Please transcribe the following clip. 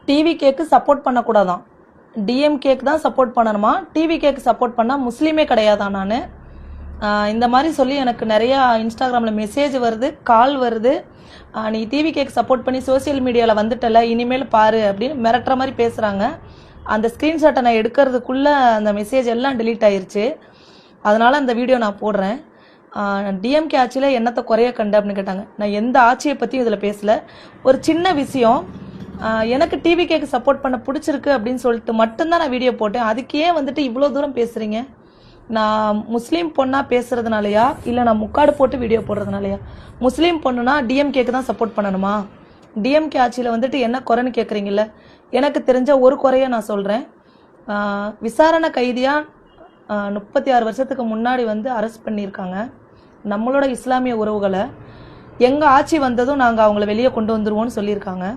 டிவிகேக்கு support பண்ணக்கூடாதான், டிஎம்கேக்கு தான் support பண்ணணுமா, டிவிகேக்கு சப்போர்ட் பண்ணால் முஸ்லீமே கிடையாதான். நான் இந்த மாதிரி சொல்லி எனக்கு நிறையா இன்ஸ்டாகிராமில் மெசேஜ் வருது, கால் வருது. நீ டிவிகேக்கு சப்போர்ட் பண்ணி சோசியல் மீடியாவில் வந்துட்டல, இனிமேல் பாரு அப்படின்னு மிரட்டுற மாதிரி பேசுகிறாங்க. அந்த ஸ்க்ரீன்ஷாட்டை நான் எடுக்கிறதுக்குள்ளே அந்த மெசேஜ் எல்லாம் டெலீட் ஆயிடுச்சு. அதனால் அந்த வீடியோ நான் போடுறேன். டிஎம்கே ஆட்சியில் என்னத்தை குறைய கண்டு அப்படின்னு கேட்டாங்க. நான் எந்த ஆட்சியை பற்றியும் இதில் பேசலை. ஒரு சின்ன விஷயம், எனக்கு டிவிகேக்கு சப்போர்ட் பண்ண பிடிச்சிருக்கு அப்படின்னு சொல்லிட்டு மட்டும்தான் நான் வீடியோ போட்டேன். அதுக்கே வந்துட்டு இவ்வளோ தூரம் பேசுகிறீங்க. நான் முஸ்லீம் பொண்ணாக பேசுகிறதுனாலையா இல்லை நான் முக்காடு போட்டு வீடியோ போடுறதுனாலையா? முஸ்லீம் பொண்ணுனா டிஎம்கேக்கு தான் சப்போர்ட் பண்ணணுமா? டிஎம்கே ஆட்சியில் வந்துட்டு என்ன குறைன்னு கேட்குறீங்கள? எனக்கு தெரிஞ்ச ஒரு குறைய நான் சொல்கிறேன். விசாரணை கைதியாக 36 வருஷத்துக்கு முன்னாடி வந்து அரெஸ்ட் பண்ணியிருக்காங்க நம்மளோட இஸ்லாமிய உறவுகளை. எங்கள் ஆட்சி வந்ததும் நாங்கள் அவங்கள வெளியே கொண்டு வந்துருவோம்னு சொல்லியிருக்காங்க.